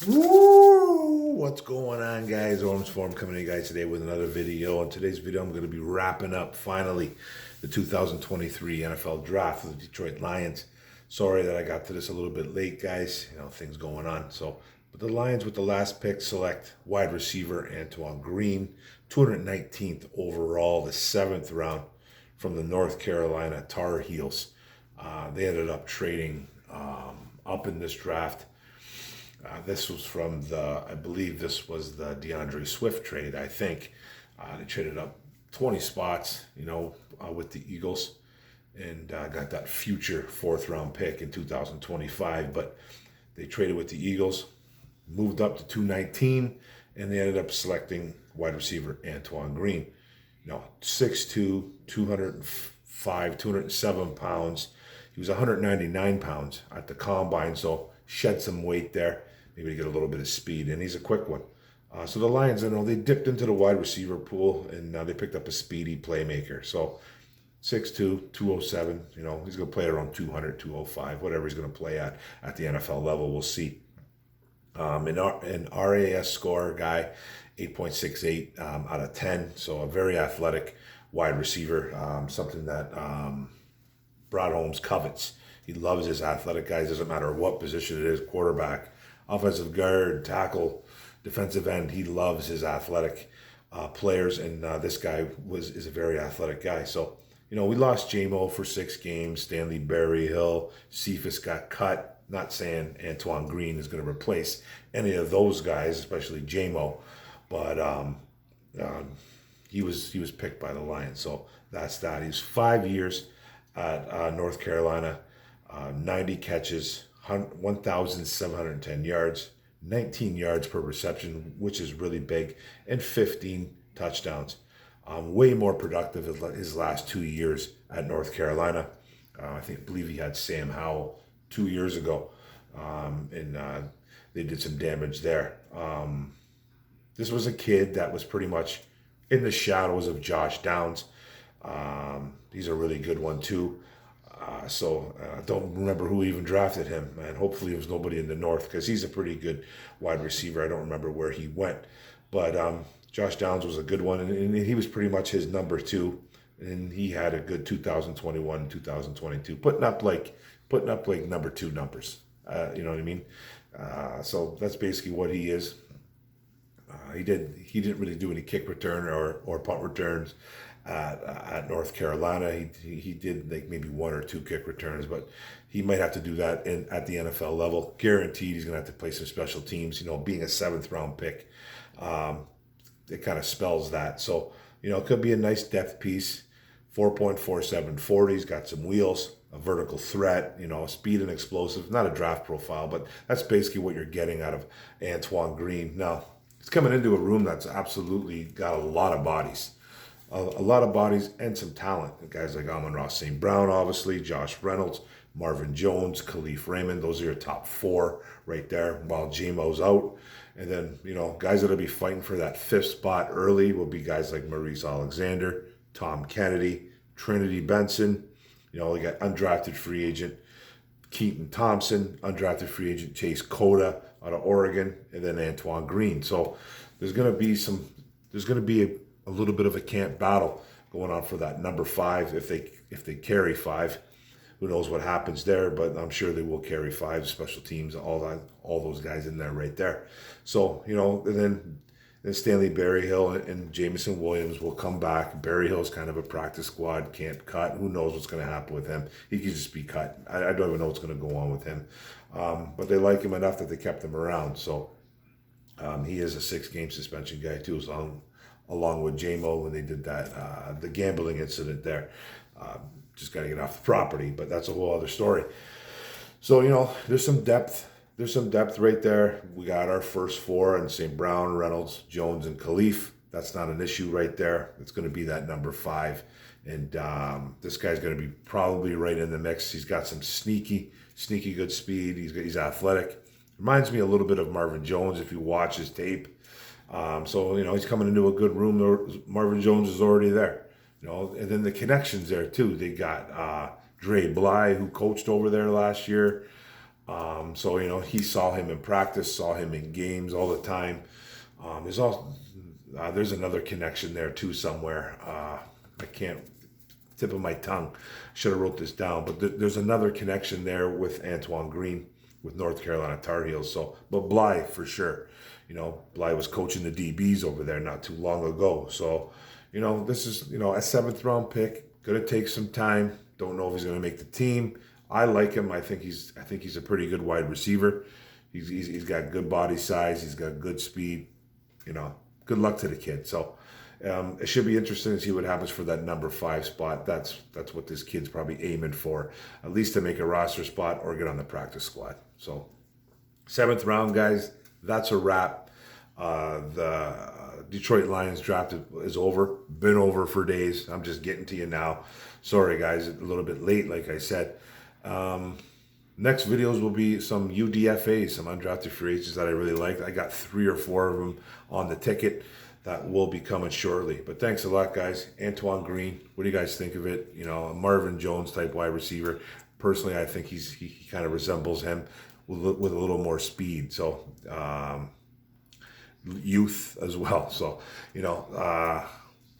Woo! What's going on, guys? Orms Form coming to you guys today with another video. In today's video, I'm going to be wrapping up finally the 2023 NFL Draft for the Detroit Lions. Sorry that I got to this a little bit late, guys. You know, things going on. But the Lions with the last pick select wide receiver Antoine Green, 219th overall, the 7th round from the North Carolina Tar Heels. They ended up trading up in this draft. This was from I believe this was the DeAndre Swift trade, I think. They traded up 20 spots, with the Eagles and got that future 4th round pick in 2025. But they traded with the Eagles, moved up to 219, and they ended up selecting wide receiver Antoine Green. 6'2", 205, 207 pounds. He was 199 pounds at the combine, so shed some weight there. Maybe to get a little bit of speed, and he's a quick one. So the Lions, they dipped into the wide receiver pool, and they picked up a speedy playmaker. So 6'2", 207, he's going to play around 200, 205, whatever he's going to play at the NFL level, we'll see. An RAS score guy, 8.68 out of 10, so a very athletic wide receiver, something that Brad Holmes covets. He loves his athletic guys, doesn't matter what position it is, quarterback, offensive guard, tackle, defensive end. He loves his athletic players, and this guy is a very athletic guy. So, we lost J-Mo for 6 games, Stanley Berryhill, Cephas got cut. Not saying Antoine Green is going to replace any of those guys, especially J-Mo, but he was picked by the Lions. So that's that. He's 5 years at North Carolina, 90 catches, 1,710 yards, 19 yards per reception, which is really big, and 15 touchdowns. Way more productive his last 2 years at North Carolina. I believe he had Sam Howell 2 years ago, and they did some damage there. This was a kid that was pretty much in the shadows of Josh Downs. He's a really good one too. So I don't remember who even drafted him, and hopefully it was nobody in the North, because he's a pretty good wide receiver. I don't remember where he went, but Josh Downs was a good one, and he was pretty much his number 2, and he had a good 2021, 2022, putting up like number 2 numbers. You know what I mean? So that's basically what he is. He didn't really do any kick return or punt returns at North Carolina. He did like maybe 1 or 2 kick returns, but he might have to do that at the NFL level. Guaranteed he's going to have to play some special teams. Being a 7th round pick, it kind of spells that. So, it could be a nice depth piece. 4.47 40's got some wheels, a vertical threat, speed and explosive. Not a draft profile, but that's basically what you're getting out of Antoine Green. Now, he's coming into a room that's absolutely got a lot of bodies. A lot of bodies and some talent. Guys like Amon-Ra St. Brown, obviously, Josh Reynolds, Marvin Jones, Khalif Raymond. Those are your top 4 right there, while J-Mo's out. And then, guys that'll be fighting for that 5th spot early will be guys like Maurice Alexander, Tom Kennedy, Trinity Benson. We got undrafted free agent Keaton Thompson, undrafted free agent Chase Cota out of Oregon, and then Antoine Green. So there's going to be a little bit of a camp battle going on for that number 5. If they carry 5, who knows what happens there? But I'm sure they will carry 5. Special teams, all those guys in there right there. So and then Stanley Berryhill and Jamison Williams will come back. Berryhill's kind of a practice squad, can't cut. Who knows what's going to happen with him? He could just be cut. I don't even know what's going to go on with him. But they like him enough that they kept him around. So he is a 6-game suspension guy too. So along with J-Mo when they did that, the gambling incident there. Just got to get off the property, but that's a whole other story. So, there's some depth. There's some depth right there. We got our first 4 and St. Brown, Reynolds, Jones, and Khalif. That's not an issue right there. It's going to be that number 5. And this guy's going to be probably right in the mix. He's got some sneaky good speed. He's athletic. Reminds me a little bit of Marvin Jones if you watch his tape. So, he's coming into a good room. Marvin Jones is already there. And then the connections there too. They got Dre Bly, who coached over there last year. So, you know, he saw him in practice, saw him in games all the time. There's another connection there too somewhere. I can't, tip of my tongue. Should have wrote this down, but there's another connection there with Antoine Green with North Carolina Tar Heels. So, but Bly for sure. You know, Bly was coaching the DBs over there not too long ago. So, you know, this is, you know, a 7th round pick. Gonna take some time. Don't know if he's gonna make the team. I like him. I think he's a pretty good wide receiver. He's got good body size. He's got good speed. You know, good luck to the kid. So it should be interesting to see what happens for that number 5 spot. That's what this kid's probably aiming for, at least to make a roster spot or get on the practice squad. So 7th round, guys. That's a wrap. The Detroit Lions draft is over. Been over for days. I'm just getting to you now. Sorry, guys, a little bit late, like I said. Next videos will be some UDFAs, some undrafted free agents that I really liked. I got 3 or 4 of them on the ticket that will be coming shortly. But thanks a lot, guys. Antoine Green, what do you guys think of it? You know, a Marvin Jones type wide receiver. Personally, I think he kind of resembles him with a little more speed. So youth as well. So, you know,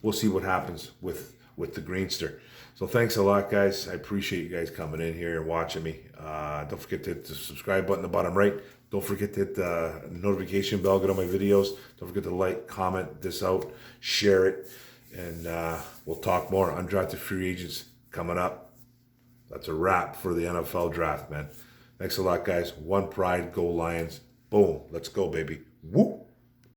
we'll see what happens with the Greenster. So thanks a lot, guys. I appreciate you guys coming in here and watching me. Don't forget to hit the subscribe button at the bottom right. Don't forget to hit the notification bell, get on my videos. Don't forget to like, comment this out, share it, and we'll talk more. Undrafted free agents coming up. That's a wrap for the NFL draft, man. Thanks a lot, guys. One pride, go Lions. Boom. Let's go, baby. Woo!